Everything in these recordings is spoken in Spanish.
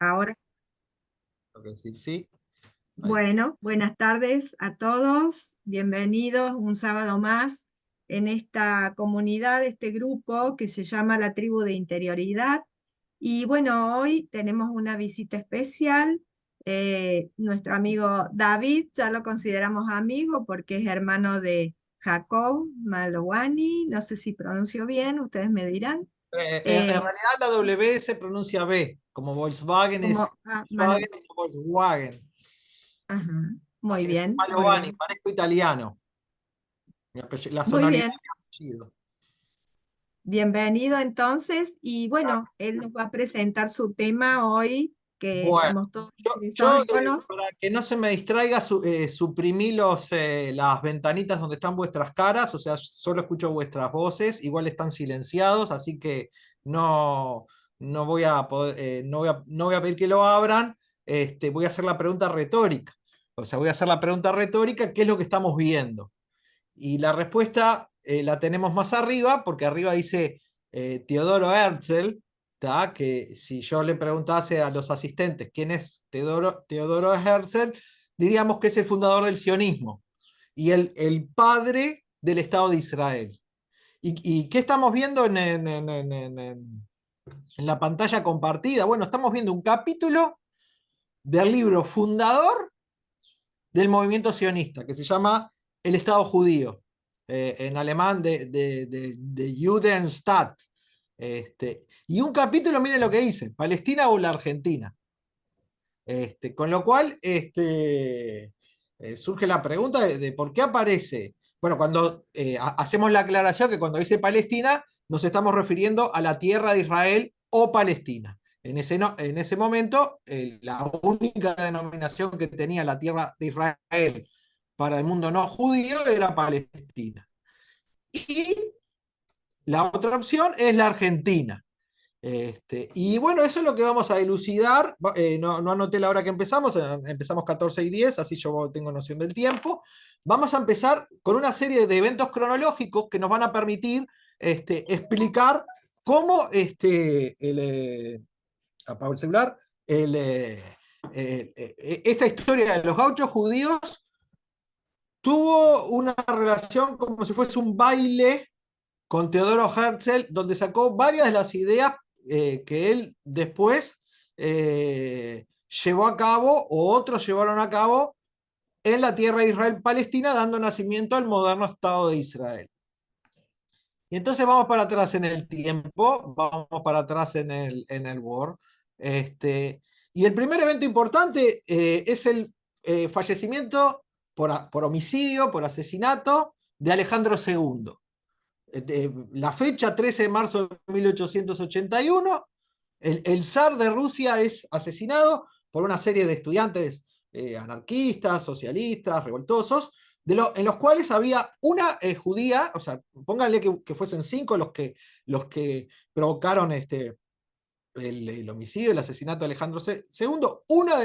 Ahora, Tengo que decir sí. Ahí. bueno, buenas tardes a todos. Bienvenidos un sábado más en esta comunidad, este grupo que se llama la Tribu de Interioridad. Y bueno, hoy tenemos una visita especial. Nuestro amigo David, ya lo consideramos amigo porque es hermano de Jacob Malovani. No sé si pronuncio bien, ustedes me dirán. En Eh, realidad la W se pronuncia B, como Volkswagen como, es Volkswagen y no Volkswagen. ajá, muy Así es, bien, muy Malovani, bien. parezco italiano. La Muy sonoridad de bien. mi apellido. Bienvenido entonces, y bueno, Gracias. él nos va a presentar su tema hoy, que Bueno, estamos todos yo, interesados en conocer. para que no se me distraiga, suprimí las ventanitas donde están vuestras caras, o sea, solo escucho vuestras voces, igual están silenciados, así que no, no voy a poder, no voy a pedir que lo abran. Voy a hacer la pregunta retórica. O sea, voy a hacer la pregunta retórica, ¿qué es lo que estamos viendo? Y la respuesta la tenemos más arriba, porque arriba dice Teodoro Herzl, ¿tá? Que si yo le preguntase a los asistentes quién es Teodoro Herzl, diríamos que es el fundador del sionismo y el padre del Estado de Israel. ¿Y qué estamos viendo en la pantalla compartida? Bueno, estamos viendo un capítulo del libro fundador del movimiento sionista, que se llama El Estado Judío, en alemán de Judenstaat. Y un capítulo, miren lo que dice, Palestina o la Argentina. Con lo cual surge la pregunta de por qué aparece. Bueno, cuando hacemos la aclaración que cuando dice Palestina nos estamos refiriendo a la tierra de Israel o Palestina. En ese, no, en ese momento, la única denominación que tenía la tierra de Israel para el mundo no judío era Palestina. Y la otra opción es la Argentina. Y bueno, eso es lo que vamos a elucidar. No anoté la hora que empezamos, empezamos 14:10, así yo tengo noción del tiempo. Vamos a empezar con una serie de eventos cronológicos que nos van a permitir explicar cómo apago el celular, el, esta historia de los gauchos judíos tuvo una relación como si fuese un baile con Teodoro Herzl, donde sacó varias de las ideas que él después llevó a cabo o otros llevaron a cabo en la tierra de Israel-Palestina, dando nacimiento al moderno Estado de Israel. Y entonces vamos para atrás en el tiempo, vamos para atrás en el Word. Y el primer evento importante es el fallecimiento por homicidio, por asesinato de Alejandro II. La fecha 13 de marzo de 1881, el zar de Rusia es asesinado por una serie de estudiantes anarquistas, socialistas, revoltosos, en los cuales había una judía, o sea, pónganle que fuesen 5 los que provocaron el homicidio, el asesinato de Alejandro II. Una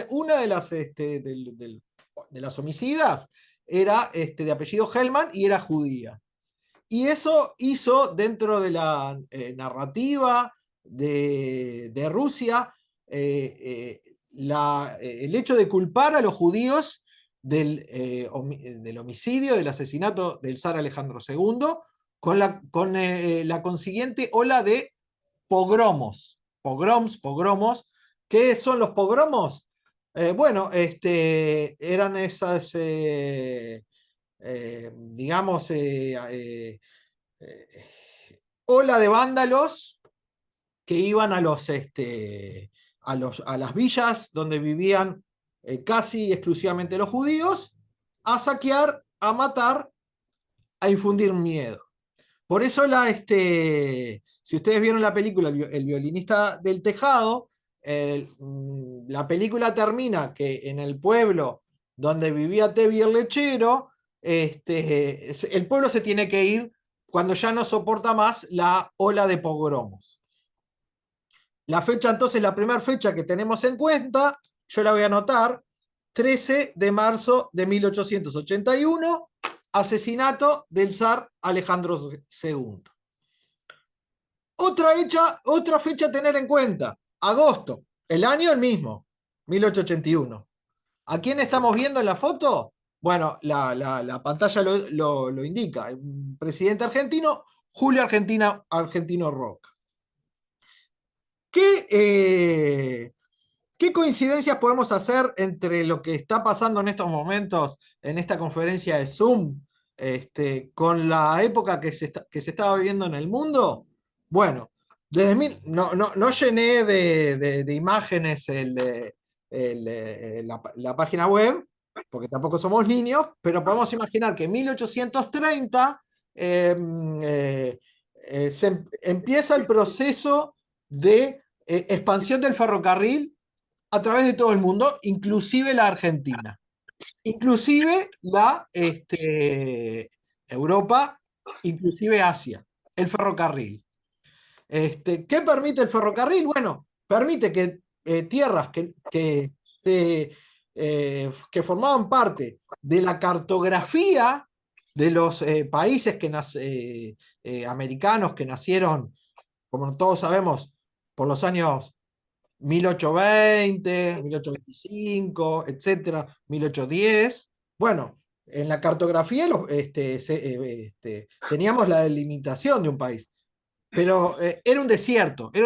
de las homicidas era de apellido Hellman y era judía. Y eso hizo dentro de la narrativa de Rusia el hecho de culpar a los judíos del homicidio, del asesinato del zar Alejandro II, con la consiguiente ola de pogromos. ¿Qué son los pogromos? Bueno, eran esas digamos, eh, ola de vándalos que iban a las villas donde vivían casi exclusivamente los judíos, a saquear, a matar, a infundir miedo. Por eso si ustedes vieron la película El violinista del tejado, la película termina que en el pueblo donde vivía Tevi el lechero, el pueblo se tiene que ir cuando ya no soporta más la ola de pogromos. La fecha, entonces, la primera fecha que tenemos en cuenta, yo la voy a anotar, 13 de marzo de 1881, asesinato del zar Alejandro II. Otra fecha a tener en cuenta, agosto. El año el mismo, 1881. ¿A quién estamos viendo en la foto? Bueno, la pantalla lo indica. El presidente argentino, Julio Argentino Roca. ¿Qué, ¿Qué coincidencias podemos hacer entre lo que está pasando en estos momentos en esta conferencia de Zoom con la época que se estaba viviendo en el mundo? Bueno, no llené de imágenes la página web, porque tampoco somos niños, pero podemos imaginar que en 1830 empieza el proceso de expansión del ferrocarril a través de todo el mundo, inclusive la Argentina, inclusive Europa, inclusive Asia, el ferrocarril. ¿Qué permite el ferrocarril? Bueno, permite que tierras que formaban parte de la cartografía de los países americanos que nacieron, como todos sabemos, por los años 1820, 1825, etcétera, 1810. Bueno, en la cartografía teníamos la delimitación de un país, pero era un desierto que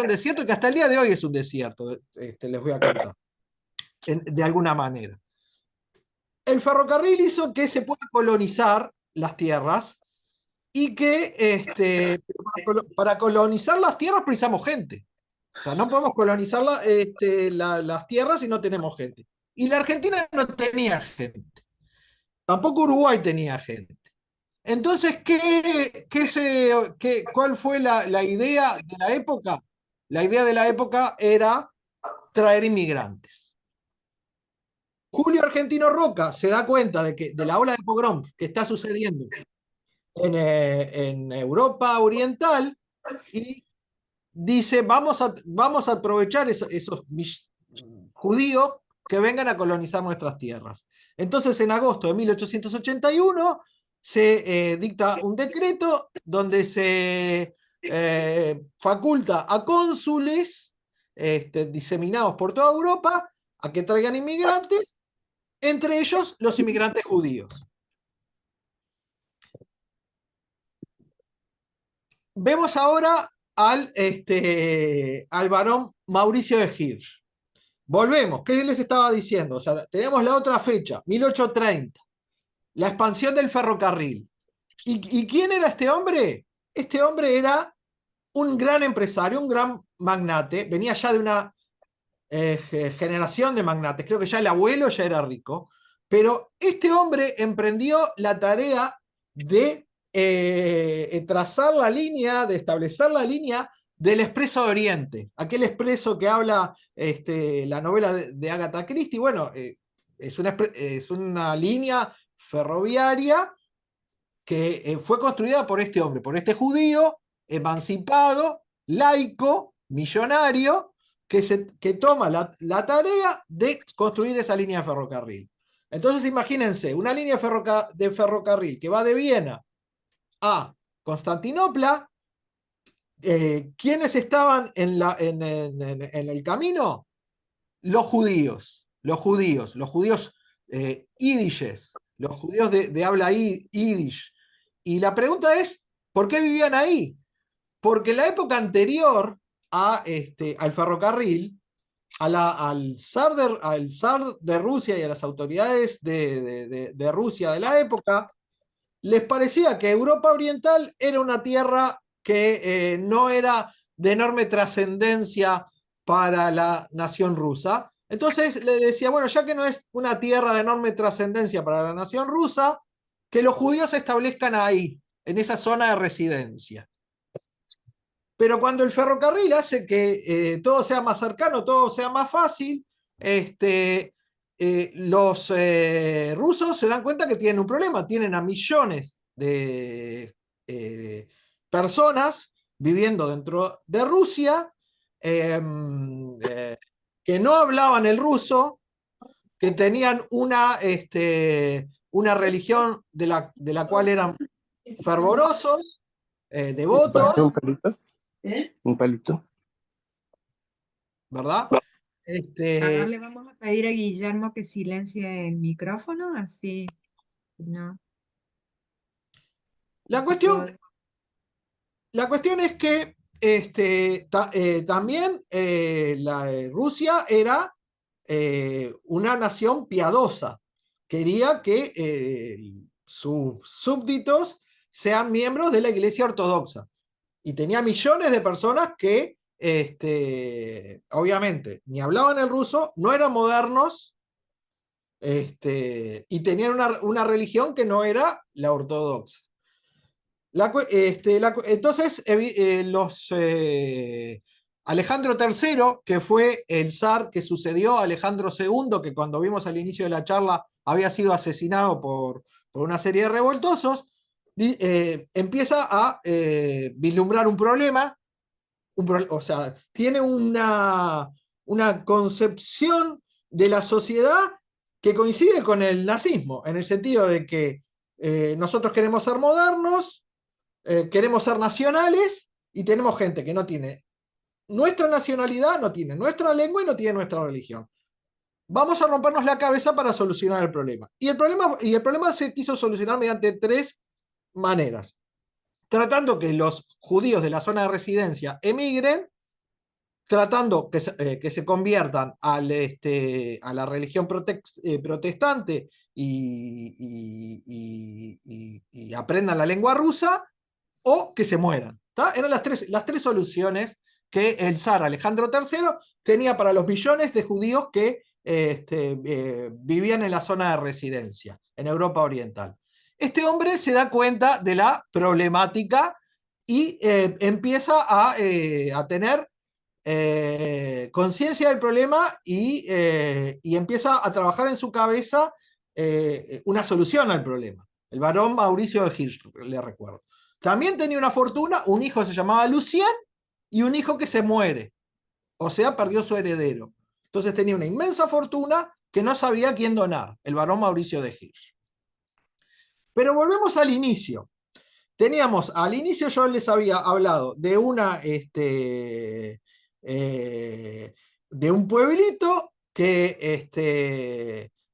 hasta el día de hoy es un desierto, les voy a contar, de alguna manera. El ferrocarril hizo que se pueda colonizar las tierras y que para colonizar las tierras precisamos gente. O sea, no podemos colonizar las tierras si no tenemos gente. Y la Argentina no tenía gente. Tampoco Uruguay tenía gente. Entonces, ¿cuál fue la idea de la época? La idea de la época era traer inmigrantes. Julio Argentino Roca se da cuenta de la ola de pogroms que está sucediendo en Europa Oriental y dice, vamos a aprovechar esos judíos que vengan a colonizar nuestras tierras. Entonces, en agosto de 1881 se dicta un decreto donde se faculta a cónsules diseminados por toda Europa a que traigan inmigrantes, entre ellos los inmigrantes judíos. Vemos ahora al varón Mauricio de Hirsch. Volvemos, ¿qué les estaba diciendo? O sea, tenemos la otra fecha, 1830, la expansión del ferrocarril. ¿Y quién era este hombre? Este hombre era un gran empresario, un gran magnate, venía ya de una generación de magnates, creo que ya el abuelo ya era rico, pero este hombre emprendió la tarea de trazar la línea, de establecer la línea del Expreso de Oriente, aquel expreso que habla la novela de Agatha Christie. Bueno, es una línea ferroviaria que fue construida por este hombre, por este judío emancipado, laico, millonario, que toma la tarea de construir esa línea de ferrocarril. Entonces imagínense, una línea de ferrocarril que va de Viena a Constantinopla. ¿Quiénes estaban en el camino? Los judíos, los judíos yidishes, los judíos de habla yiddish. Y la pregunta es, ¿por qué vivían ahí? Porque en la época anterior al ferrocarril, al zar de Rusia y a las autoridades de Rusia de la época, les parecía que Europa Oriental era una tierra que no era de enorme trascendencia para la nación rusa. Entonces le decía, bueno, ya que no es una tierra de enorme trascendencia para la nación rusa, que los judíos se establezcan ahí, en esa zona de residencia. Pero cuando el ferrocarril hace que todo sea más cercano, todo sea más fácil, los rusos se dan cuenta que tienen un problema, tienen a millones de personas viviendo dentro de Rusia que no hablaban el ruso, que tenían una religión de la cual eran fervorosos, devotos. Un palito. ¿Verdad? A ver, Este, le vamos a pedir a Guillermo que silencie el micrófono, así no, la así cuestión, puedo. la cuestión es que también Rusia era una nación piadosa. Quería que sus súbditos sean miembros de la Iglesia Ortodoxa. Y tenía millones de personas que, obviamente, ni hablaban el ruso, no eran modernos, y tenían una religión que no era la ortodoxa. Entonces, Alejandro III, que fue el zar que sucedió a Alejandro II, que cuando vimos al inicio de la charla había sido asesinado por una serie de revoltosos, empieza a vislumbrar un problema, o sea, tiene una concepción de la sociedad que coincide con el nazismo, en el sentido de que nosotros queremos ser modernos, queremos ser nacionales y tenemos gente que no tiene nuestra nacionalidad, no tiene nuestra lengua y no tiene nuestra religión. Vamos a rompernos la cabeza para solucionar el problema. Y el problema se quiso solucionar mediante tres maneras. Tratando que los judíos de la zona de residencia emigren, tratando que se conviertan a la religión protestante y aprendan la lengua rusa, o que se mueran. ¿Tá? Eran las tres soluciones que el zar Alejandro III tenía para los millones de judíos que vivían en la zona de residencia, en Europa Oriental. Este hombre se da cuenta de la problemática y empieza a tener conciencia del problema y empieza a trabajar en su cabeza una solución al problema. El barón Mauricio de Hirsch, le recuerdo. También tenía una fortuna, un hijo se llamaba Lucien y un hijo que se muere, o sea, perdió su heredero. Entonces tenía una inmensa fortuna que no sabía a quién donar, el barón Mauricio de Hirsch. Pero volvemos al inicio. Al inicio yo les había hablado de un pueblito que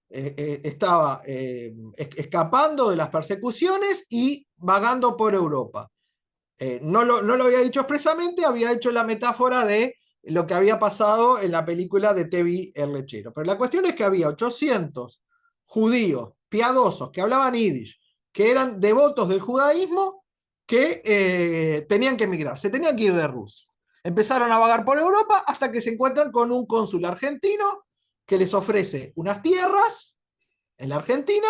estaba escapando de las persecuciones y vagando por Europa. No lo había dicho expresamente, había hecho la metáfora de lo que había pasado en la película de Tevi el Lechero. Pero la cuestión es que había 800 judíos piadosos que hablaban yiddish, que eran devotos del judaísmo, que tenían que emigrar, se tenían que ir de Rusia. Empezaron a vagar por Europa hasta que se encuentran con un cónsul argentino que les ofrece unas tierras en la Argentina.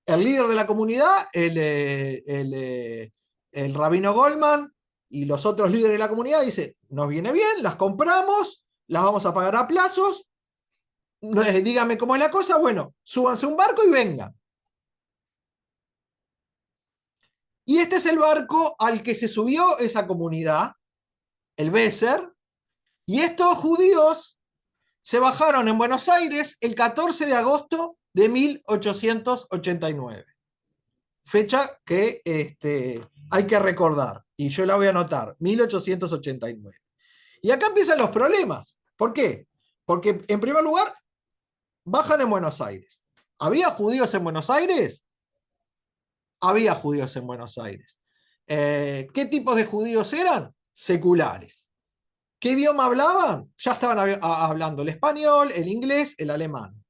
El líder de la comunidad, el rabino Goldman y los otros líderes de la comunidad dice, nos viene bien, las compramos, las vamos a pagar a plazos, díganme cómo es la cosa, bueno, súbanse a un barco y vengan. Y este es el barco al que se subió esa comunidad, el Besser, y estos judíos se bajaron en Buenos Aires el 14 de agosto de 1889. Fecha que hay que recordar, y yo la voy a anotar, 1889. Y acá empiezan los problemas. ¿Por qué? Porque, en primer lugar, bajan en Buenos Aires. ¿Había judíos en Buenos Aires? Había judíos en Buenos Aires. ¿Qué tipos de judíos eran? Seculares. ¿Qué idioma hablaban? Ya estaban hablando el español, el inglés, el alemán.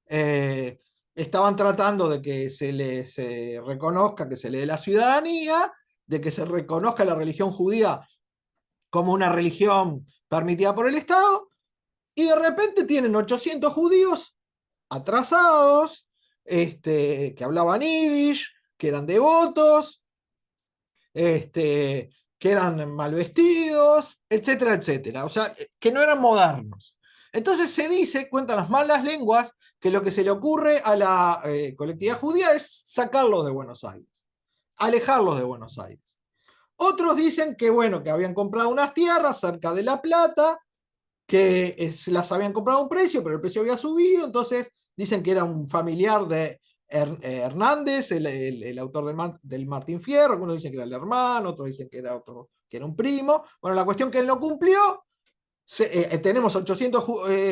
Eh, Estaban tratando de que se les reconozca, que se le dé la ciudadanía, de que se reconozca la religión judía como una religión permitida por el Estado, y de repente tienen 800 judíos atrasados, que hablaban yiddish, que eran devotos, que eran mal vestidos, etcétera, etcétera. O sea, que no eran modernos. Entonces se dice, cuentan las malas lenguas, que lo que se le ocurre a la colectividad judía es sacarlos de Buenos Aires, alejarlos de Buenos Aires. Otros dicen que, bueno, que habían comprado unas tierras cerca de La Plata, que las habían comprado a un precio, pero el precio había subido, entonces dicen que era un familiar de Hernández, el autor del Martín Fierro, algunos dicen que era el hermano, otros dicen que era otro, que era un primo. Bueno, la cuestión que él no cumplió, tenemos 800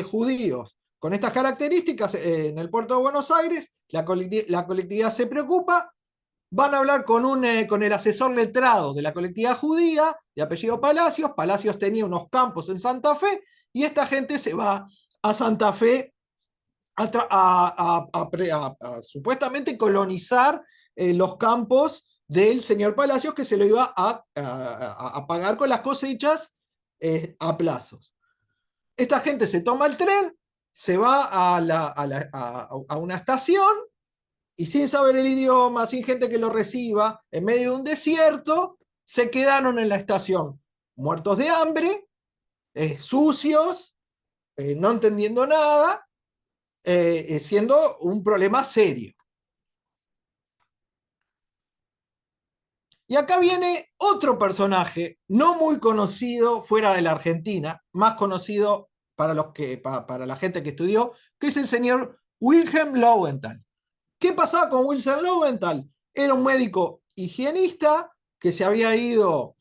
judíos con estas características en el puerto de Buenos Aires, la colectividad se preocupa, van a hablar con el asesor letrado de la colectividad judía, de apellido Palacios. Palacios tenía unos campos en Santa Fe, y esta gente se va a Santa Fe a supuestamente colonizar los campos del señor Palacios, que se lo iba a pagar con las cosechas a plazos. Esta gente se toma el tren, se va a una estación, y sin saber el idioma, sin gente que lo reciba, en medio de un desierto, se quedaron en la estación, muertos de hambre, sucios, no entendiendo nada, siendo un problema serio. Y acá viene otro personaje no muy conocido fuera de la Argentina, más conocido para la gente que estudió, que es el señor Wilhelm Lowenthal. ¿Qué pasaba con Wilhelm Lowenthal? Era un médico higienista que se había ido,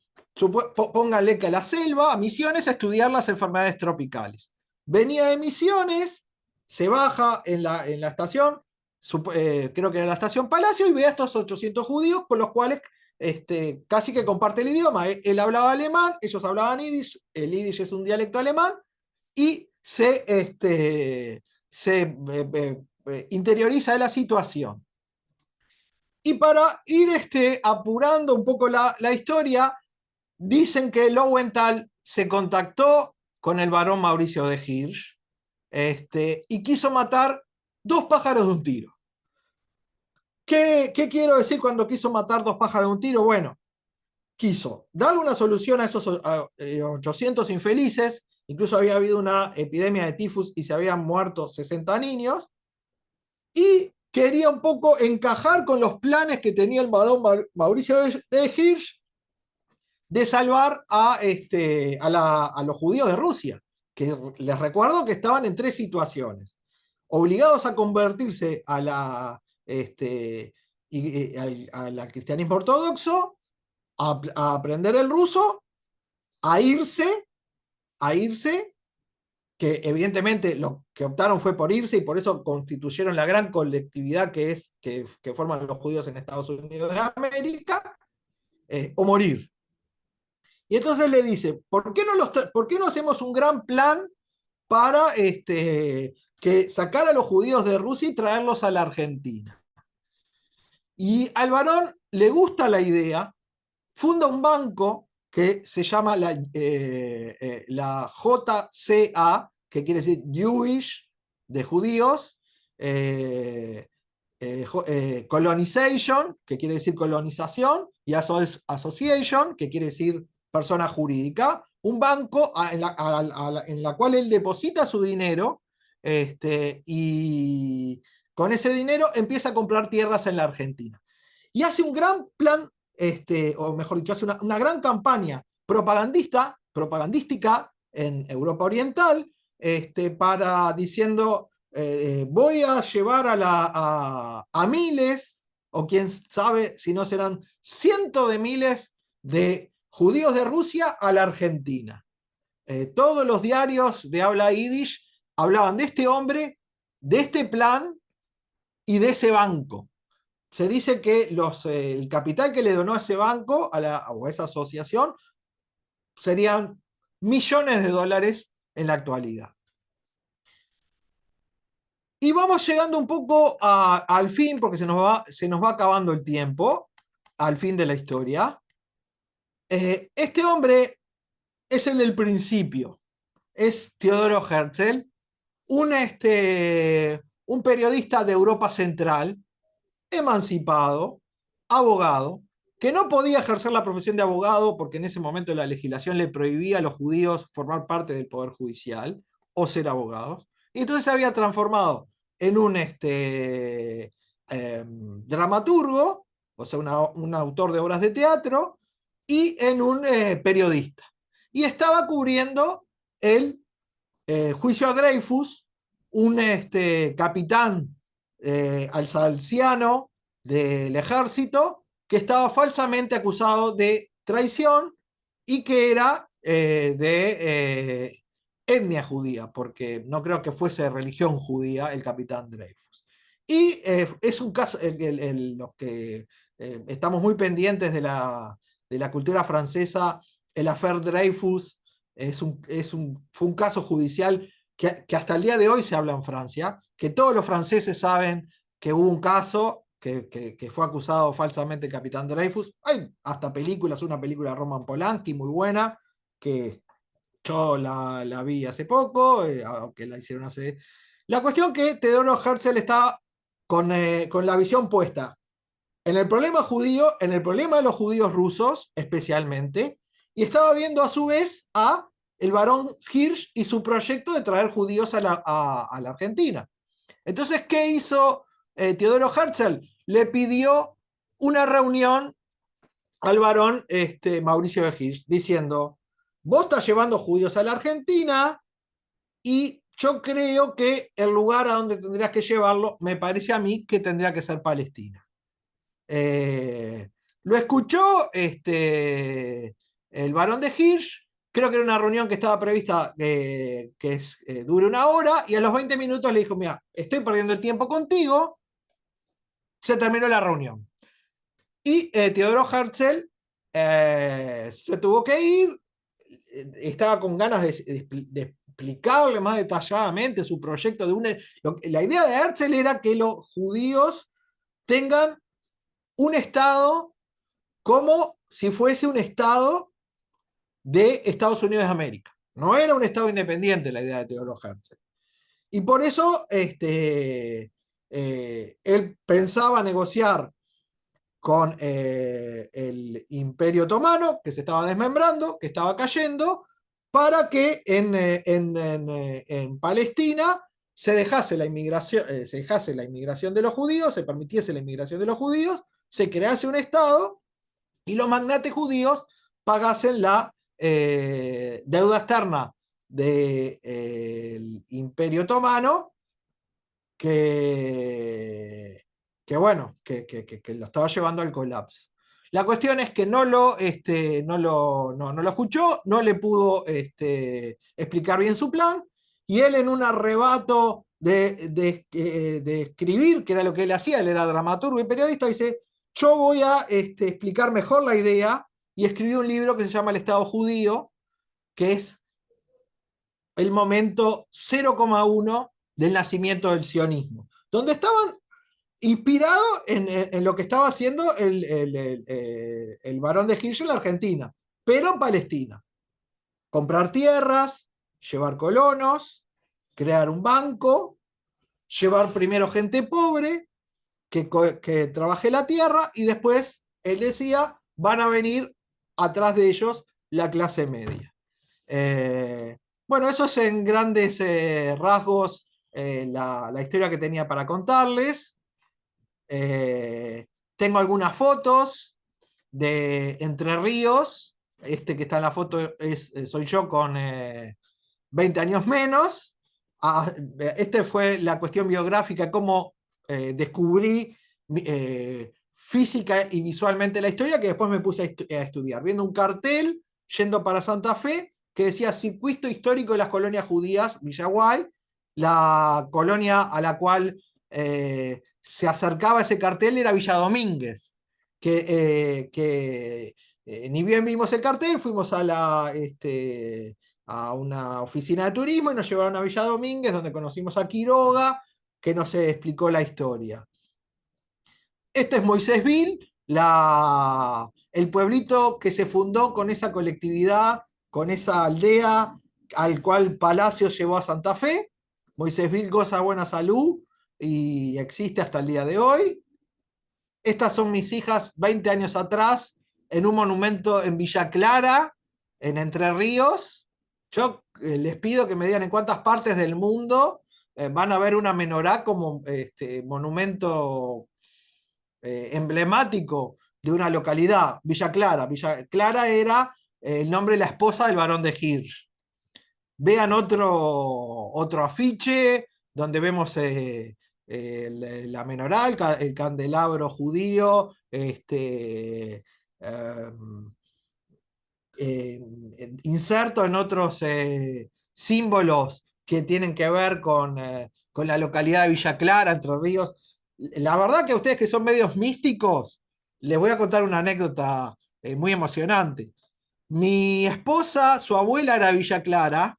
pónganle que a la selva, a Misiones, a estudiar las enfermedades tropicales. Venía de Misiones, se baja en la estación, creo que era la estación Palacio, y ve a estos 800 judíos con los cuales casi que comparte el idioma. Él hablaba alemán, ellos hablaban yiddish, el yiddish es un dialecto alemán, y interioriza de la situación. Y para ir apurando un poco la historia, dicen que Lowenthal se contactó con el barón Mauricio de Hirsch y quiso matar 2 pájaros de un tiro. ¿Qué quiero decir cuando quiso matar 2 pájaros de un tiro? Bueno, quiso darle una solución a esos 800 infelices. Incluso había habido una epidemia de tifus y se habían muerto 60 niños. Y quería un poco encajar con los planes que tenía el barón Mauricio de Hirsch de salvar a los judíos de Rusia, que les recuerdo que estaban en 3 situaciones: obligados a convertirse al cristianismo ortodoxo, a aprender el ruso, a irse, que evidentemente lo que optaron fue por irse, y por eso constituyeron la gran colectividad que forman los judíos en Estados Unidos de América, o morir. Y entonces le dice, ¿por qué no hacemos un gran plan para sacar a los judíos de Rusia y traerlos a la Argentina? Y al varón le gusta la idea, funda un banco que se llama la JCA, que quiere decir Jewish, de judíos, Colonization, que quiere decir colonización, y Association, que quiere decir persona jurídica, un banco en la cual él deposita su dinero, y con ese dinero empieza a comprar tierras en la Argentina. Y hace un gran plan, o mejor dicho, hace una gran campaña propagandística en Europa Oriental, diciendo, voy a llevar a miles, o quién sabe si no serán cientos de miles de judíos de Rusia a la Argentina. Todos los diarios de habla yiddish hablaban de este hombre, de este plan y de ese banco. Se dice que el capital que le donó a ese banco, o a esa asociación, serían millones de dólares en la actualidad. Y vamos llegando un poco al fin, porque se nos va acabando el tiempo, al fin de la historia. Este hombre es el del principio, es Teodoro Herzl, un periodista de Europa Central, emancipado, abogado, que no podía ejercer la profesión de abogado porque en ese momento la legislación le prohibía a los judíos formar parte del poder judicial o ser abogados, y entonces se había transformado en un dramaturgo, o sea, un autor de obras de teatro, y en un periodista. Y estaba cubriendo el juicio a Dreyfus, un capitán alsaciano del ejército que estaba falsamente acusado de traición y que era etnia judía, porque no creo que fuese religión judía el capitán Dreyfus. Y es un caso, los que estamos muy pendientes de la cultura francesa, el affaire Dreyfus fue un caso judicial que hasta el día de hoy se habla en Francia, que todos los franceses saben que hubo un caso que fue acusado falsamente el capitán Dreyfus. Hay hasta películas, una película de Roman Polanski muy buena, que yo la vi hace poco, aunque la hicieron hace... La cuestión que Teodoro Herzl está con la visión puesta en el problema judío, en el problema de los judíos rusos especialmente, y estaba viendo a su vez a el barón Hirsch y su proyecto de traer judíos a la Argentina. Entonces, ¿qué hizo Teodoro Herzl? Le pidió una reunión al varón Mauricio de Hirsch, diciendo, vos estás llevando judíos a la Argentina y yo creo que el lugar a donde tendrías que llevarlo, me parece a mí que tendría que ser Palestina. Lo escuchó el varón de Hirsch, creo que era una reunión que estaba prevista dure una hora, y a los 20 minutos le dijo, mira, estoy perdiendo el tiempo contigo, se terminó la reunión. Y Teodoro Herzl se tuvo que ir, estaba con ganas de explicarle más detalladamente su proyecto. La idea de Herzl era que los judíos tengan un Estado como si fuese un Estado de Estados Unidos de América. No era un Estado independiente la idea de Teodoro Herzl. Y por eso él pensaba negociar con el Imperio Otomano, que se estaba desmembrando, que estaba cayendo, para que en Palestina se dejase la inmigración de los judíos, se permitiese la inmigración de los judíos, se crease un Estado y los magnates judíos pagasen la deuda externa del Imperio Otomano, bueno, que lo estaba llevando al colapso. La cuestión es que no lo escuchó, no le pudo explicar bien su plan, y él en un arrebato de escribir, que era lo que él hacía, él era dramaturgo y periodista, dice, yo voy a explicar mejor la idea, y escribió un libro que se llama El Estado Judío, que es el momento 0,1 del nacimiento del sionismo, donde estaban inspirados en lo que estaba haciendo el barón de Hirsch en la Argentina, pero en Palestina. Comprar tierras, llevar colonos, crear un banco, llevar primero gente pobre que trabaje la tierra, y después, él decía, van a venir atrás de ellos la clase media. Bueno, eso es en grandes rasgos la historia que tenía para contarles. Tengo algunas fotos de Entre Ríos. Este que está en la foto soy yo con 20 años menos. Este fue la cuestión biográfica, cómo descubrí física y visualmente la historia, que después me puse a estudiar, viendo un cartel yendo para Santa Fe que decía Circuito Histórico de las Colonias Judías, Villaguay, la colonia a la cual se acercaba ese cartel era Villa Domínguez, ni bien vimos el cartel, fuimos a una oficina de turismo y nos llevaron a Villa Domínguez, donde conocimos a Quiroga, que nos explicó la historia. Este es Moisésville, el pueblito que se fundó con esa colectividad, con esa aldea al cual Palacio llevó a Santa Fe. Moisésville goza buena salud y existe hasta el día de hoy. Estas son mis hijas 20 años atrás en un monumento en Villa Clara, en Entre Ríos. Yo les pido que me digan en cuántas partes del mundo van a ver una menorá como monumento emblemático de una localidad, Villa Clara. Villa Clara era el nombre de la esposa del barón de Hirsch. Vean otro afiche donde vemos la menorá, el candelabro judío, inserto en otros símbolos que tienen que ver con la localidad de Villa Clara, Entre Ríos. La verdad que a ustedes que son medios místicos, les voy a contar una anécdota muy emocionante. Mi esposa, su abuela era de Villa Clara,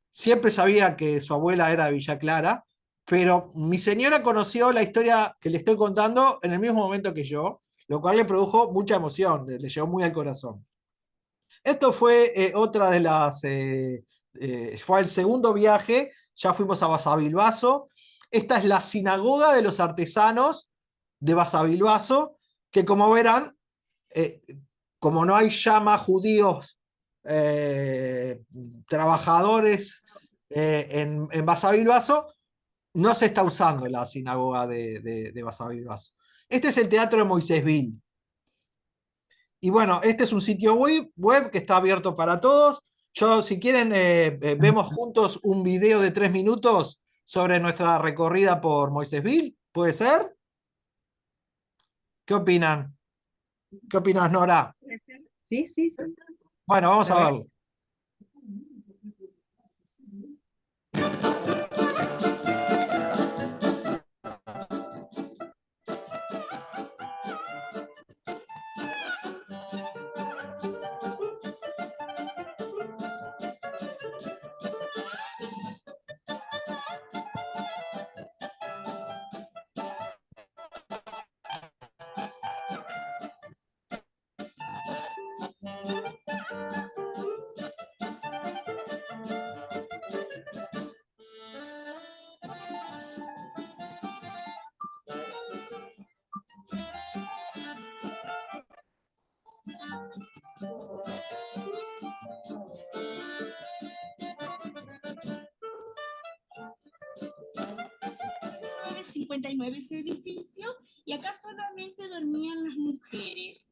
siempre sabía que su abuela era de Villa Clara, pero mi señora conoció la historia que le estoy contando en el mismo momento que yo, lo cual le produjo mucha emoción, le llegó muy al corazón. Esto fue otra de las, fue el segundo viaje, ya fuimos a Basavilbaso. Esta es la sinagoga de los artesanos de Basavilbaso, que como verán, eh, como no hay ya más judíos eh, trabajadores en Basavilbaso, no se está usando la sinagoga de Basavilbaso. Este es el teatro de Moisésville. Y bueno, este es un sitio web que está abierto para todos. Yo, si quieren, vemos juntos un video de 3 minutos sobre nuestra recorrida por Moisésville. ¿Puede ser? ¿Qué opinan? ¿Qué opinas, Nora? Sí, sí, sí. Bueno, vamos A a ver. verlo. Ese edificio, y acá solamente dormían las mujeres.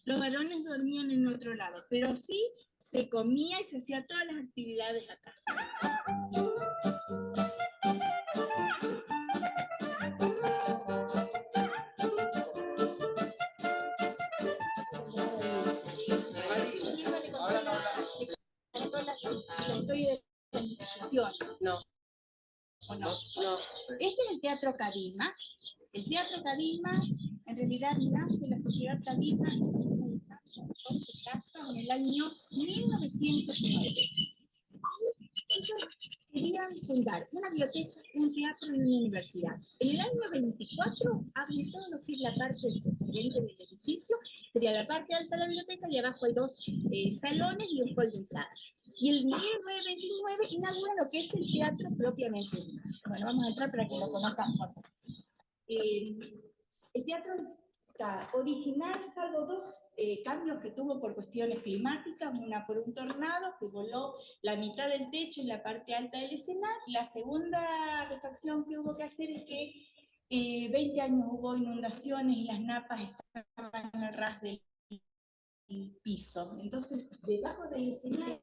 Los varones dormían en otro lado, pero sí se comía y se hacía todas las actividades acá. La historia de las instituciones. No. ¿O no? No. Este es el Teatro Cadima. El Teatro Cadima, en realidad, nace la Sociedad Cadima en en el año 1909. Ellos querían fundar una biblioteca, un teatro y una universidad. En el año 24 abren todo lo que es la parte frente del edificio, sería la parte alta de la biblioteca y abajo hay dos salones y un hall de entrada. Y el 1929 inaugura lo que es el teatro propiamente. Bueno, vamos a entrar para que lo conozcan. El teatro está original, salvo dos cambios que tuvo por cuestiones climáticas, una por un tornado que voló la mitad del techo en la parte alta del escenario. La segunda refacción que hubo que hacer es que 20 años hubo inundaciones y las napas estaban al ras del piso. Entonces, debajo del escenario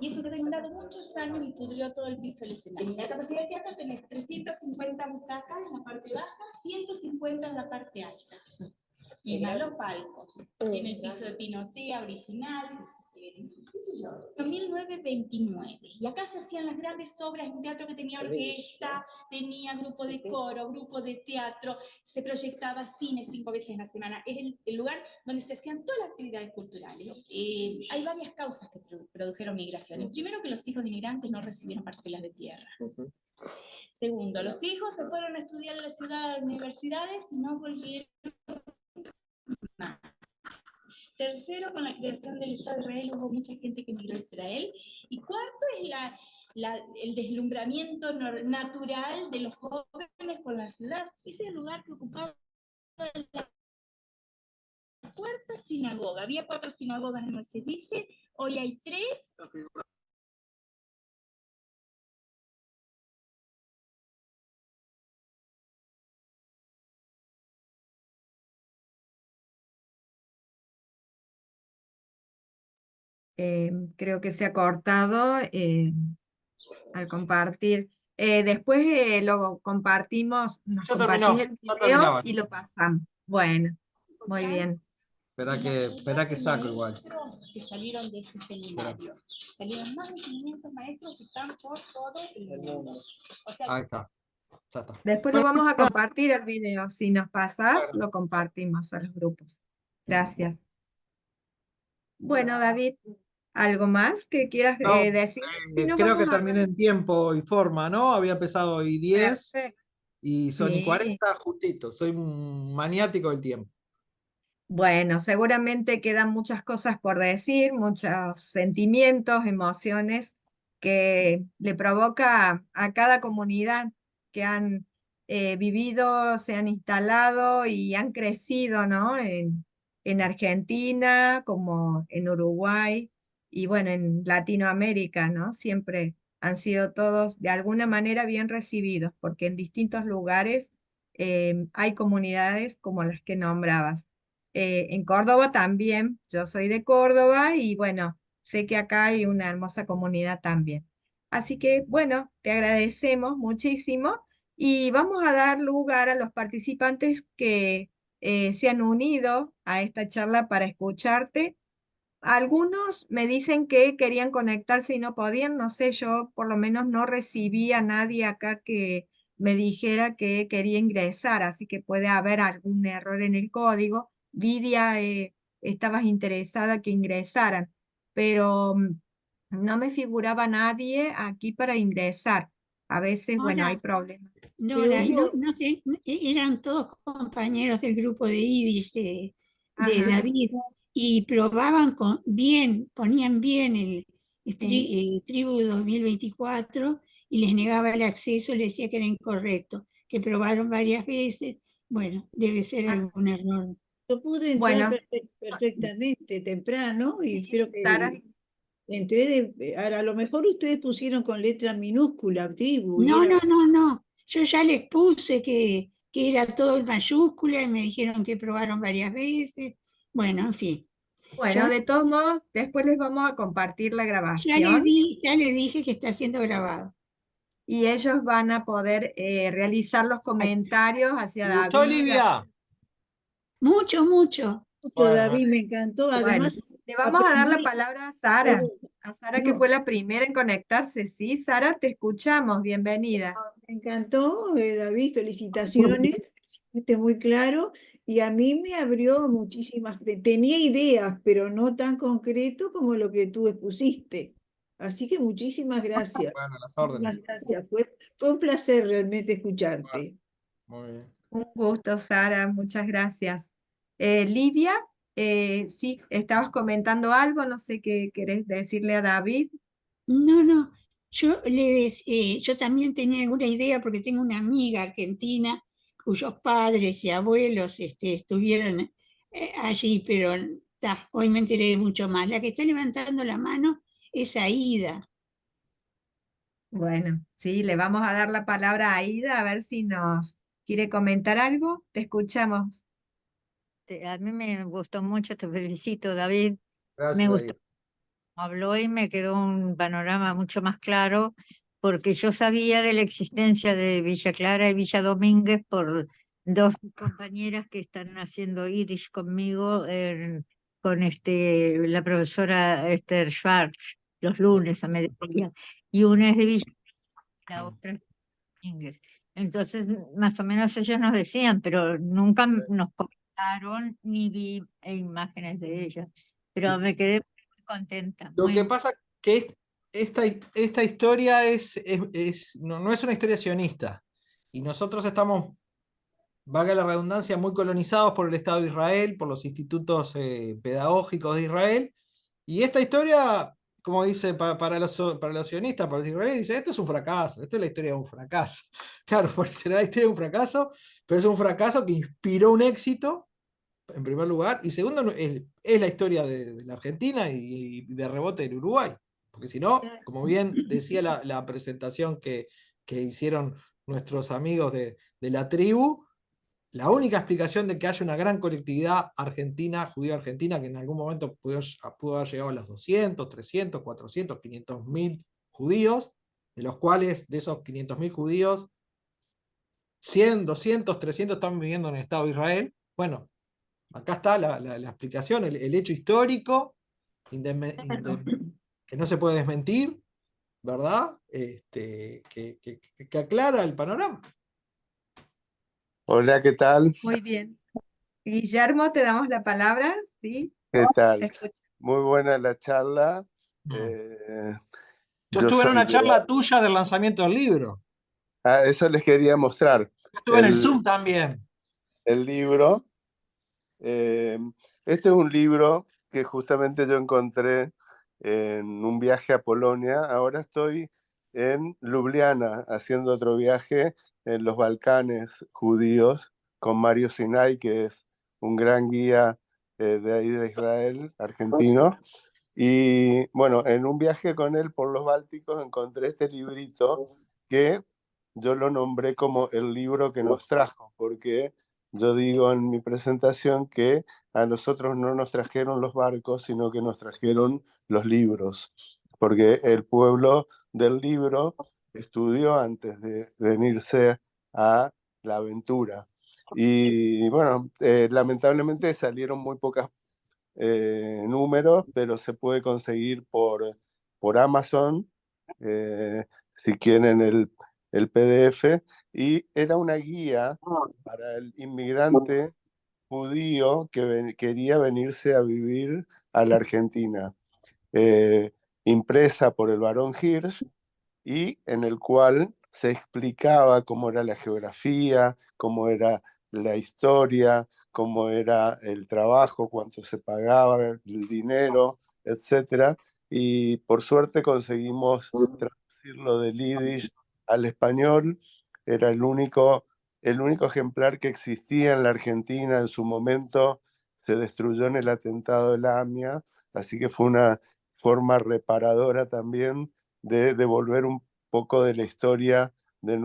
y eso quedó inundado muchos años y pudrió todo el piso del escenario. En la capacidad del teatro tenés 350 butacas en la parte baja, 150 en la parte alta. Y en los palcos. En el piso de pinotea original. En 1929. Y acá se hacían las grandes obras, un teatro que tenía orquesta, tenía grupo de coro, grupo de teatro, se proyectaba cine 5 veces a la semana. Es el lugar donde se hacían todas las actividades culturales. Hay varias causas que produjeron migraciones. Primero, que los hijos de inmigrantes no recibieron parcelas de tierra. Segundo, los hijos se fueron a estudiar en la ciudad de universidades y no volvieron más. Tercero, con la creación del Estado de Israel hubo mucha gente que migró a Israel. Y cuarto es el deslumbramiento natural de los jóvenes con la ciudad. Ese es el lugar que ocupaba la cuarta sinagoga. Había 4 sinagogas en Moisésville, hoy hay 3. Creo que se ha cortado al compartir. Después lo compartimos, nos Ya compartís terminó, el ya video terminaba. y lo pasamos. Bueno, muy bien. espera que saco igual. Maestros que salieron de este seminario. Salieron más de 500 maestros que están por todo el mundo. O sea, Ahí está, ya está. Después lo Bueno, vamos a compartir el video. Si nos pasás, lo gracias. compartimos a los grupos. Gracias. Bueno, David, ¿algo más que quieras No, decir? Si no, creo que vamos a terminé en tiempo y forma, ¿no? Había empezado hoy 10 Perfecto. y son y Sí. 40 justito. Soy un maniático del tiempo. Bueno, seguramente quedan muchas cosas por decir, muchos sentimientos, emociones que le provoca a cada comunidad que han vivido, se han instalado y han crecido, ¿no? En Argentina, como en Uruguay y bueno, en Latinoamérica, ¿no? Siempre han sido todos de alguna manera bien recibidos, porque en distintos lugares hay comunidades como las que nombrabas. En Córdoba también, yo soy de Córdoba y bueno, sé que acá hay una hermosa comunidad también. Así que bueno, te agradecemos muchísimo y vamos a dar lugar a los participantes que se han unido a esta charla para escucharte. Algunos me dicen que querían conectarse y no podían, no sé, yo por lo menos no recibí a nadie acá que me dijera que quería ingresar, así que puede haber algún error en el código. Lidia, estabas interesada que ingresaran, pero no me figuraba nadie aquí para ingresar. A veces, bueno, hay Hola, problemas. Nora, ¿Sí? no sé, eran todos compañeros del grupo de Yiddish de Ajá, David y probaban bien, ponían bien sí. el Tribu 2024 y les negaba el acceso, les decía que era incorrecto, que probaron varias veces. Bueno, debe ser Ah, algún error. Yo pude entrar bueno, perfectamente temprano y creo Sara. que entré ahora, a lo mejor ustedes pusieron con letra minúscula tribu y No, era no, no, no. Yo ya les puse que era todo en mayúscula y me dijeron que probaron varias veces. Bueno, en fin. Bueno, Yo de todos modos, después les vamos a compartir la grabación ya le dije que está siendo grabado. y ellos van a poder realizar los Exacto. comentarios hacia ¿Te gustó, David. Olivia? Mucho, mucho. mucho, Bueno, David, me encantó. Bueno, Además, le vamos a dar la aprendí, palabra perdón, A Sara que no, fue la primera en conectarse. Sí, Sara, te escuchamos, bienvenida. me encantó, David, felicitaciones, fuiste muy claro y a mí me abrió muchísimas, tenía ideas, pero no tan concreto como lo que tú expusiste. Así que muchísimas gracias. bueno, las Muchísimas órdenes. gracias. Fue un placer realmente Bueno, escucharte. muy bien. Un gusto, Sara, muchas gracias. Livia, sí, estabas comentando algo, no sé qué querés decirle a David. No, no. Yo también tenía alguna idea porque tengo una amiga argentina cuyos padres y abuelos estuvieron allí, pero hoy me enteré de mucho más. La que está levantando la mano es Aida. Bueno, sí, le vamos a dar la palabra a Aida a ver si nos quiere comentar algo. Te escuchamos. A mí me gustó mucho, te felicito, David. Me Gracias, gustó, Aida. habló y me quedó un panorama mucho más claro, porque yo sabía de la existencia de Villa Clara y Villa Domínguez por dos compañeras que están haciendo Yiddish conmigo, con la profesora Esther Schwartz, los lunes a mediodía, y una es de Villa, la otra es de Domínguez. Entonces, más o menos ellos nos decían, pero nunca nos comentaron ni vi imágenes de ellas. Pero me quedé muy contenta. Lo que pasa que esta historia no es una historia sionista. Y nosotros estamos, valga la redundancia, muy colonizados por el Estado de Israel, por los institutos pedagógicos de Israel. Y esta historia, como dice para los sionistas, para los israelíes, dice, esto es un fracaso, esto es la historia de un fracaso. Claro, porque será la historia de un fracaso, pero es un fracaso que inspiró un éxito, en primer lugar, y segundo, es la historia de la Argentina y de rebote del Uruguay. Porque si no, como bien decía la presentación que hicieron nuestros amigos de la tribu, la única explicación de que haya una gran colectividad argentina, judía argentina, que en algún momento pudo haber llegado a los 200, 300, 400, 500.000 judíos, de los cuales de esos 500.000 judíos, 100, 200, 300 están viviendo en el Estado de Israel. Bueno, Acá está la explicación, el hecho histórico, que no se puede desmentir, ¿verdad? Que aclara el panorama. Hola, ¿qué tal? Muy bien. Guillermo, te damos la palabra, ¿sí? ¿Qué Te tal? escucho. Muy buena la charla. Yo Yo estuve en soy una charla tuya del lanzamiento del libro. eso les quería mostrar. Yo estuve en el Zoom también. El libro. Este es un libro que justamente yo encontré en un viaje a Polonia. Ahora estoy en Ljubljana haciendo otro viaje en los Balcanes judíos con Mario Sinai, que es un gran guía de ahí de Israel, argentino. Y bueno, en un viaje con él por los Bálticos encontré este librito que yo lo nombré como el libro que nos trajo, porque yo digo en mi presentación que a nosotros no nos trajeron los barcos, sino que nos trajeron los libros, porque el pueblo del libro estudió antes de venirse a la aventura. Y bueno, lamentablemente salieron muy pocas números, pero se puede conseguir por Amazon, si quieren el PDF, y era una guía para el inmigrante judío que quería venirse a vivir a la Argentina, impresa por el Barón Hirsch, y en el cual se explicaba cómo era la geografía, cómo era la historia, cómo era el trabajo, cuánto se pagaba, el dinero, etcétera. Y por suerte conseguimos traducirlo del yiddish al español. Era el único ejemplar que existía en la Argentina en su momento. Se destruyó en el atentado de la AMIA, así que fue una forma reparadora también de devolver un poco de la historia de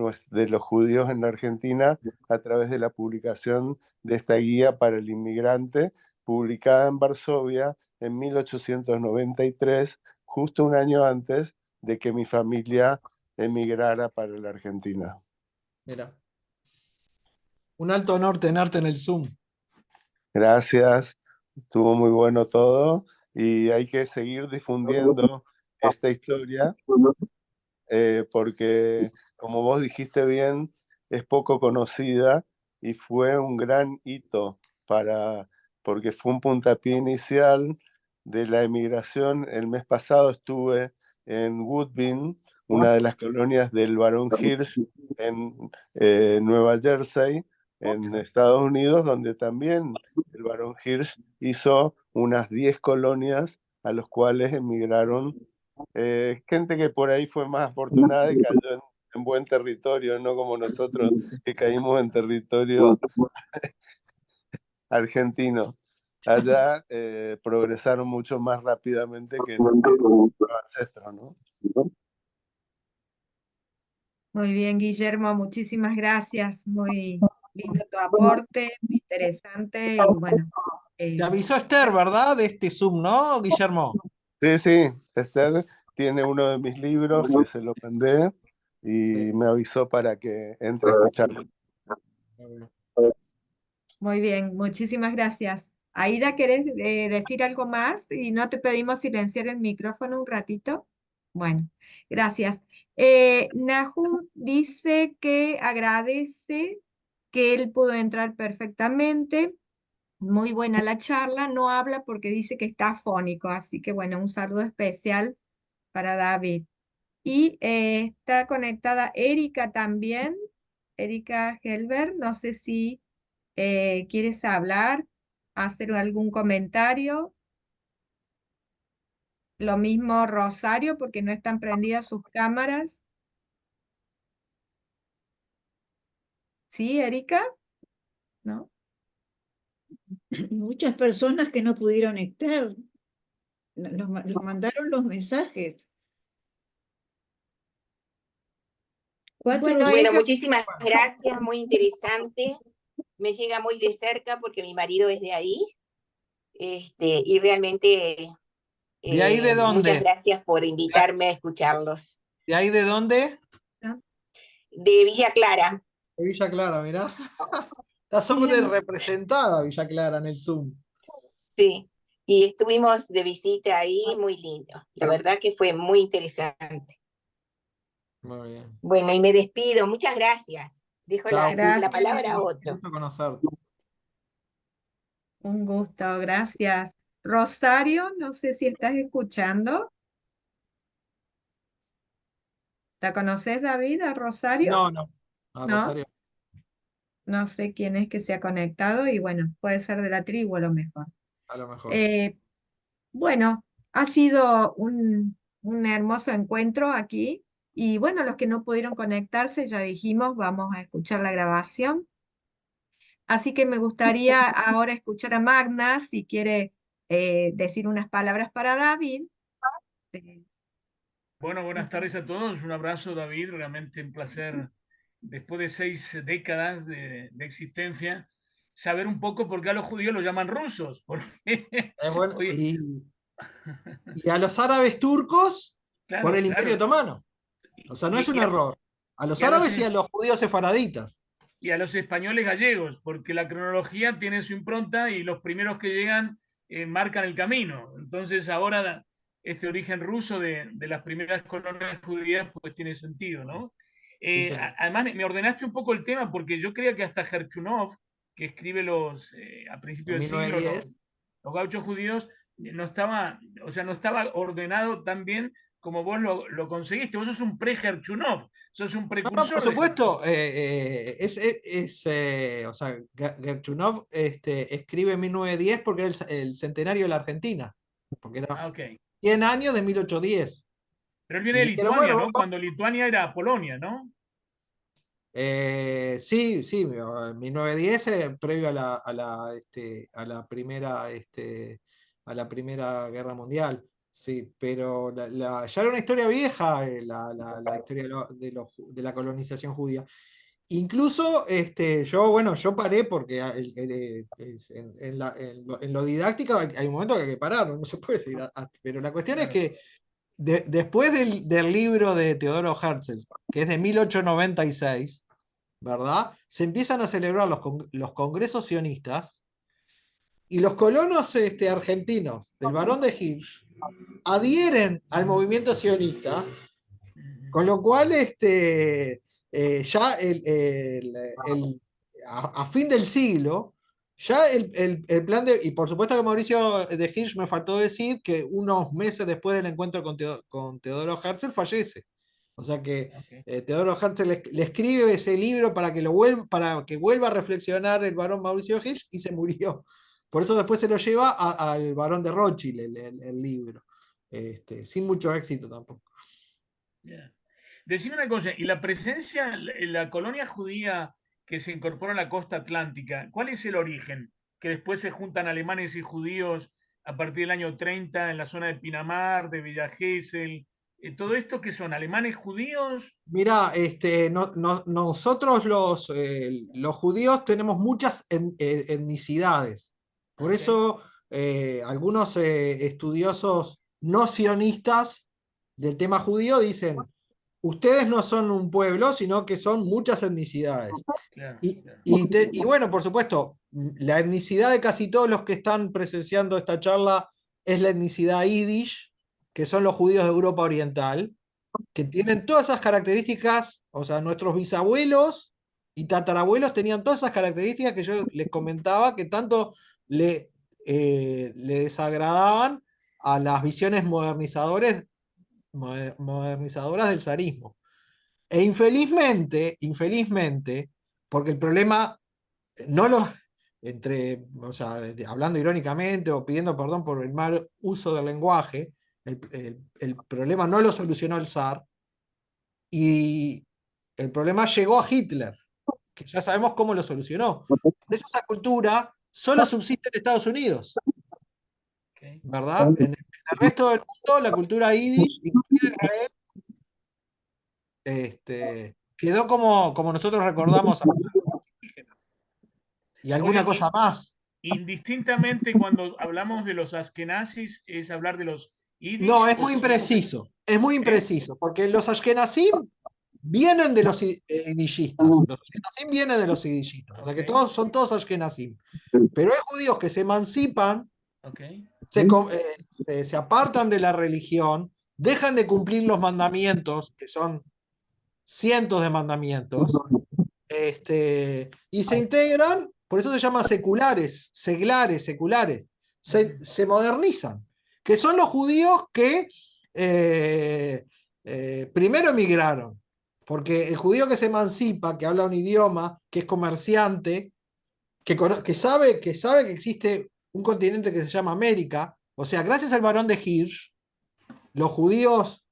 los judíos en la Argentina a través de la publicación de esta guía para el inmigrante, publicada en Varsovia en 1893, justo un año antes de que mi familia emigrara para la Argentina. Mira. Un alto honor tenerte en el Zoom. Gracias, estuvo muy bueno todo y hay que seguir difundiendo esta historia porque, como vos dijiste bien, es poco conocida y fue un gran hito porque fue un puntapié inicial de la emigración. El mes pasado estuve en Woodbine, una de las colonias del Barón Hirsch en Nueva Jersey, en Estados Unidos, donde también el Barón Hirsch hizo unas 10 colonias a los cuales emigraron gente que por ahí fue más afortunada y cayó en buen territorio, no como nosotros que caímos en territorio argentino. Allá progresaron mucho más rápidamente que nuestros ancestros, ¿no? Muy bien, Guillermo, muchísimas gracias. Muy lindo tu aporte, muy interesante y bueno. Te avisó Esther, ¿verdad? De este Zoom, ¿no, Guillermo? Sí, sí, Esther tiene uno de mis libros que se lo mandé y me avisó para que entre a escucharlo. Muy bien, muchísimas gracias. Aida, ¿querés decir algo más? Y no te pedimos silenciar el micrófono un ratito. Bueno, gracias. Nahum dice que agradece que él pudo entrar perfectamente. Muy buena la charla. No habla porque dice que está afónico, así que bueno, un saludo especial para David. Y está conectada Erika también, Erika Helber. No sé si ¿quieres hablar? ¿Hacer algún comentario? Lo mismo Rosario, porque no están prendidas sus cámaras. ¿Sí, Erika? ¿No? Muchas personas que no pudieron estar, los mandaron los mensajes. Bueno, Bueno, ella, muchísimas gracias, muy interesante. Me llega muy de cerca porque mi marido es de ahí. Y realmente ¿De ahí de muchas dónde? gracias por invitarme a escucharlos. ¿De ahí de dónde? De Villa Clara. De Villa Clara, mirá. Está sobre representada Villa Clara en el Zoom. Sí, y estuvimos de visita ahí, muy lindo. La verdad que fue muy interesante. Muy bien. Bueno, y me despido. Muchas gracias. Dejo Chao. la palabra a Un otro. gusto conocerte. Un gusto, gracias. Rosario, no sé si estás escuchando. ¿La conoces, David, a Rosario? No. A ¿No? Rosario. No sé quién es que se ha conectado y bueno, puede ser de la tribu a lo mejor. A lo mejor. Bueno, ha sido un hermoso encuentro aquí y bueno, los que no pudieron conectarse, ya dijimos, vamos a escuchar la grabación. Así que me gustaría ahora escuchar a Magna, si quiere decir unas palabras para David. Bueno, buenas tardes a todos. Un abrazo, David. Realmente un placer, después de 6 décadas de existencia, saber un poco por qué a los judíos los llaman rusos. Bueno, Oye, y a los árabes turcos por claro, el Imperio claro. Otomano. O sea, no es un Y error. A los y a los árabes y a los judíos sefaraditas. y a los españoles gallegos, porque la cronología tiene su impronta y los primeros que llegan marcan el camino. Entonces ahora este origen ruso de las primeras colonias judías pues tiene sentido, ¿no? Sí, señor. Además me ordenaste un poco el tema porque yo creía que hasta Gerchunov, que escribe a En principios del siglo 1910. los gauchos judíos, no estaba, o sea, no estaba ordenado tan bien como vos lo conseguiste. Vos sos un pre-Gerchunov, sos un No, precursor por de supuesto. O sea, Gerchunov escribe en 1910 porque era el centenario de la Argentina. Porque era Ah, ok. 100 años de 1810. Pero él viene Y de dijeron, Lituania, bueno, ¿no? Cuando Lituania era Polonia, ¿no? sí, 1910, previo a la Primera Guerra Mundial. Sí, pero ya era una historia vieja, la historia de la colonización judía. Incluso yo paré porque en lo didáctico hay un momento que hay que parar, no se puede seguir. Pero la cuestión es Claro. que después del libro de Teodoro Herzl, que es de 1896, ¿verdad? Se empiezan a celebrar los congresos sionistas y los colonos argentinos del Barón de Hirsch adhieren al movimiento sionista, con lo cual ya a fin del siglo, ya el plan de... Y por supuesto que Mauricio de Hirsch me faltó decir que unos meses después del encuentro con Teodoro Herzl fallece. O sea que Teodoro Herzl le escribe ese libro para que vuelva a reflexionar el barón Mauricio Hirsch y se murió. Por eso después se lo lleva al barón de Rothschild el libro. Sin mucho éxito tampoco. Yeah. Decime una cosa, ¿y la presencia en la colonia judía que se incorpora a la costa atlántica, cuál es el origen? Que después se juntan alemanes y judíos a partir del año 30 en la zona de Pinamar, de Villa Gesell. ¿Todo esto qué son? ¿Alemanes judíos? Mira, nosotros los judíos tenemos muchas etnicidades. Por Ok. eso algunos estudiosos no sionistas del tema judío dicen, ustedes no son un pueblo, sino que son muchas etnicidades. Claro, Y, claro. y bueno, por supuesto, la etnicidad de casi todos los que están presenciando esta charla es la etnicidad yiddish, que son los judíos de Europa Oriental, que tienen todas esas características. O sea, nuestros bisabuelos y tatarabuelos tenían todas esas características que yo les comentaba que tanto le desagradaban a las visiones modernizadoras del zarismo. E infelizmente, porque el problema no lo, o sea, hablando irónicamente o pidiendo perdón por el mal uso del lenguaje, el problema no lo solucionó el zar, y el problema llegó a Hitler, que ya sabemos cómo lo solucionó. Por eso esa cultura solo subsiste en Estados Unidos, Okay. ¿verdad? En el resto del mundo, la cultura yiddish, incluida Israel, quedó como nosotros recordamos a los indígenas. Y alguna Oigan, cosa más. indistintamente cuando hablamos de los askenazis, ¿es hablar de los No, yiddish es muy o impreciso, es muy impreciso, porque los ashkenazim vienen de los idillistas. Los ashkenazim vienen de los idillistas. O sea que son todos ashkenazim. Pero hay judíos que se emancipan, se apartan de la religión, dejan de cumplir los mandamientos, que son cientos de mandamientos, y se integran, por eso se llama seculares, seculares, se modernizan, que son los judíos que primero emigraron, porque el judío que se emancipa, que habla un idioma, que es comerciante, que sabe que existe un continente que se llama América, o sea, gracias al Barón de Hirsch, los judíos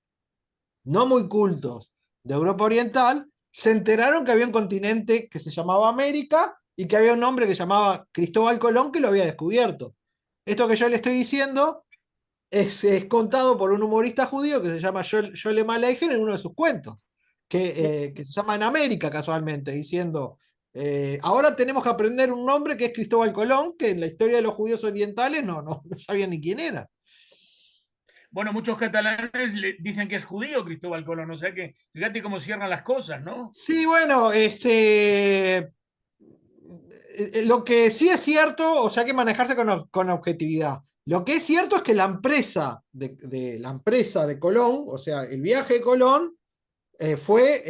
no muy cultos de Europa Oriental se enteraron que había un continente que se llamaba América y que había un hombre que se llamaba Cristóbal Colón que lo había descubierto. Esto que yo le estoy diciendo es contado por un humorista judío que se llama Sholem Aleichem en uno de sus cuentos, que se llama En América casualmente, diciendo, ahora tenemos que aprender un nombre que es Cristóbal Colón, que en la historia de los judíos orientales no sabían ni quién era. Bueno, muchos catalanes le dicen que es judío Cristóbal Colón, o sea que fíjate cómo cierran las cosas, ¿no? Sí, bueno, lo que sí es cierto, o sea, hay que manejarse con objetividad. Lo que es cierto es que la empresa de Colón, o sea, el viaje de Colón, fue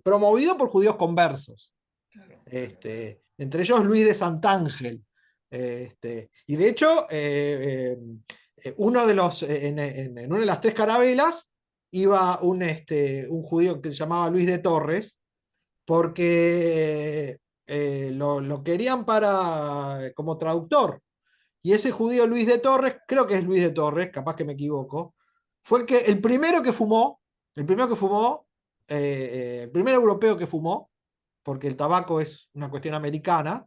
promovido por judíos conversos. Entre ellos Luis de Santángel. Y de hecho, uno de los, en una de las 3 carabelas iba un judío que se llamaba Luis de Torres, porque lo querían como traductor. Y ese judío Luis de Torres, creo que es Luis de Torres, capaz que me equivoco, fue el primero que fumó, el primer europeo que fumó, porque el tabaco es una cuestión americana,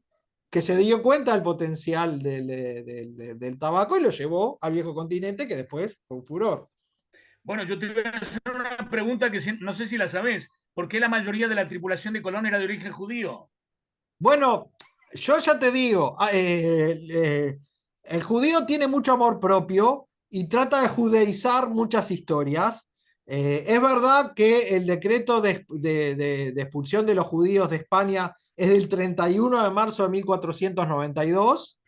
que se dio cuenta del potencial del tabaco y lo llevó al viejo continente, que después fue un furor. Bueno, yo te voy a hacer una pregunta que no sé si la sabés. ¿Por qué la mayoría de la tripulación de Colón era de origen judío? Bueno, yo ya te digo, el judío tiene mucho amor propio y trata de judaizar muchas historias. Es verdad que el decreto de expulsión de los judíos de España es del 31 de marzo de 1492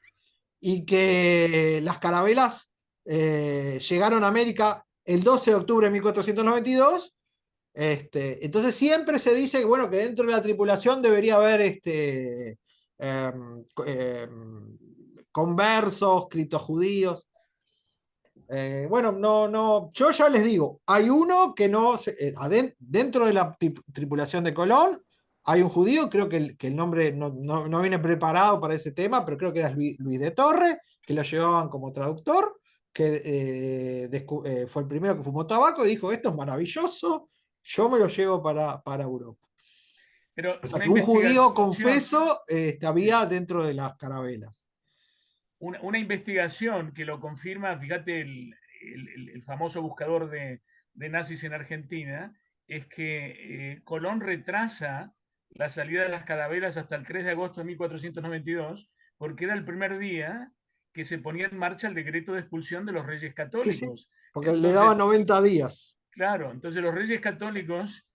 y que las carabelas llegaron a América el 12 de octubre de 1492. Entonces siempre se dice que, bueno, que dentro de la tripulación debería haber conversos, criptojudíos. Bueno, no, yo ya les digo, hay uno que dentro de la tripulación de Colón, hay un judío, creo que el nombre no viene preparado para ese tema, pero creo que era Luis de Torres, que lo llevaban como traductor, que fue el primero que fumó tabaco y dijo, esto es maravilloso, yo me lo llevo para Europa. Pero o sea, que un judío confeso había dentro de las carabelas. Una investigación que lo confirma, fíjate, el famoso buscador de nazis en Argentina, es que Colón retrasa la salida de las carabelas hasta el 3 de agosto de 1492, porque era el primer día que se ponía en marcha el decreto de expulsión de los reyes católicos. Sí, porque entonces, le daba 90 días. Claro, entonces los reyes católicos,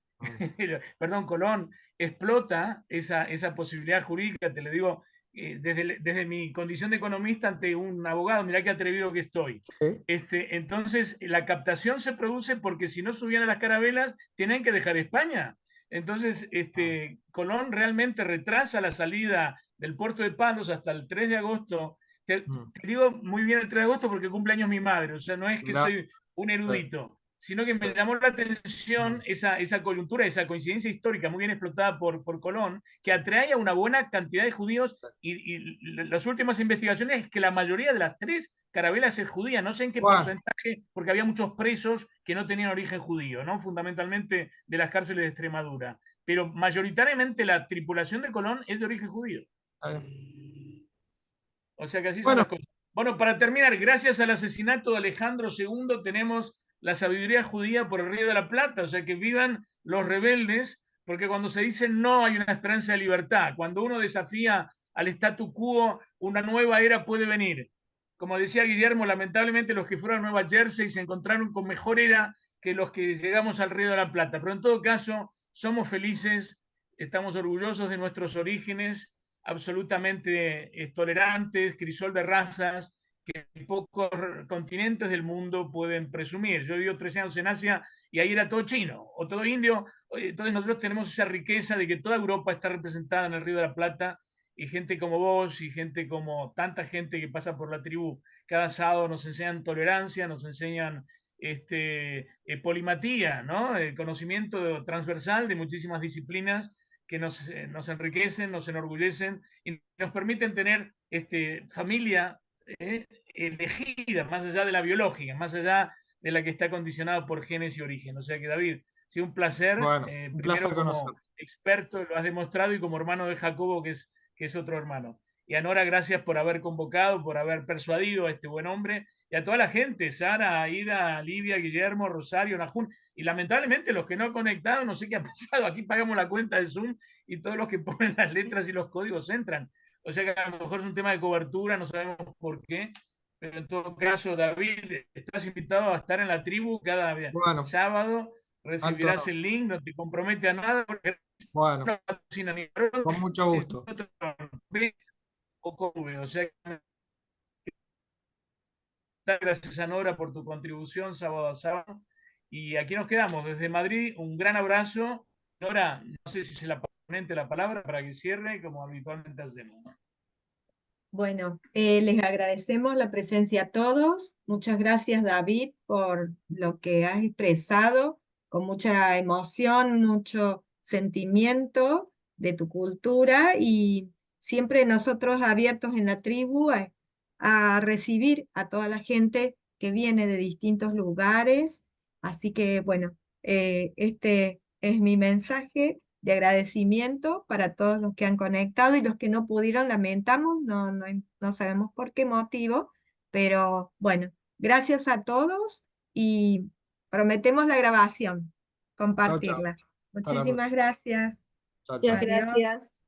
perdón, Colón explota esa posibilidad jurídica, te lo digo, desde mi condición de economista ante un abogado, mirá qué atrevido que estoy. ¿Sí? Entonces, la captación se produce porque si no subían a las carabelas, tienen que dejar España. Entonces, Colón realmente retrasa la salida del puerto de Palos hasta el 3 de agosto. Te digo muy bien el 3 de agosto porque cumple años mi madre, o sea, no es que soy un erudito, sino que me llamó la atención esa coyuntura, esa coincidencia histórica muy bien explotada por Colón, que atrae a una buena cantidad de judíos y las últimas investigaciones es que la mayoría de las 3 carabelas es judía, no sé en qué porcentaje, porque había muchos presos que no tenían origen judío, ¿no? Fundamentalmente de las cárceles de Extremadura, pero mayoritariamente la tripulación de Colón es de origen judío. O sea que así son las cosas. Bueno, para terminar, gracias al asesinato de Alejandro II tenemos la sabiduría judía por el Río de la Plata, o sea que vivan los rebeldes, porque cuando se dice no hay una esperanza de libertad, cuando uno desafía al statu quo, una nueva era puede venir. Como decía Guillermo, lamentablemente los que fueron a Nueva Jersey se encontraron con mejor era que los que llegamos al Río de la Plata. Pero en todo caso, somos felices, estamos orgullosos de nuestros orígenes, absolutamente tolerantes, crisol de razas, que pocos continentes del mundo pueden presumir. Yo vivo 13 años en Asia y ahí era todo chino o todo indio. Entonces nosotros tenemos esa riqueza de que toda Europa está representada en el Río de la Plata, y gente como vos y gente como tanta gente que pasa por la tribu cada sábado nos enseñan tolerancia, nos enseñan polimatía, ¿no? El conocimiento transversal de muchísimas disciplinas que nos enriquecen, nos enorgullecen y nos permiten tener familia elegida, más allá de la biológica, más allá de la que está condicionada por genes y origen. O sea que, David, ha sido un placer, Bueno, un primero placer como conocerte. experto lo has demostrado, y como hermano de Jacobo, que es otro hermano. Y a Nora, gracias por haber convocado, por haber persuadido a este buen hombre, y a toda la gente, Sara, Aida, Livia, Guillermo, Rosario, Najún, y lamentablemente los que no han conectado, no sé qué ha pasado, aquí pagamos la cuenta de Zoom y todos los que ponen las letras y los códigos entran. O sea que a lo mejor es un tema de cobertura, no sabemos por qué, pero en todo caso, David, estás invitado a estar en la tribu cada Bueno, sábado, recibirás alto. el link, no te compromete a nada, porque Bueno, no patrocina ni varón, con mucho gusto. o sea, gracias a Nora por tu contribución sábado a sábado. Y aquí nos quedamos desde Madrid. Un gran abrazo. Nora, no sé si se la ponente la palabra para que cierre, como habitualmente hacemos. Bueno, les agradecemos la presencia a todos. Muchas gracias, David, por lo que has expresado con mucha emoción, mucho sentimiento de tu cultura, y siempre nosotros abiertos en la tribu a recibir a toda la gente que viene de distintos lugares. Así que, bueno, este es mi mensaje de agradecimiento para todos los que han conectado, y los que no pudieron, lamentamos, no sabemos por qué motivo, pero bueno, gracias a todos y prometemos la grabación, Chao, chao. compartirla. Hasta la Muchísimas gracias. Chao, Muchas chao. Adiós. gracias.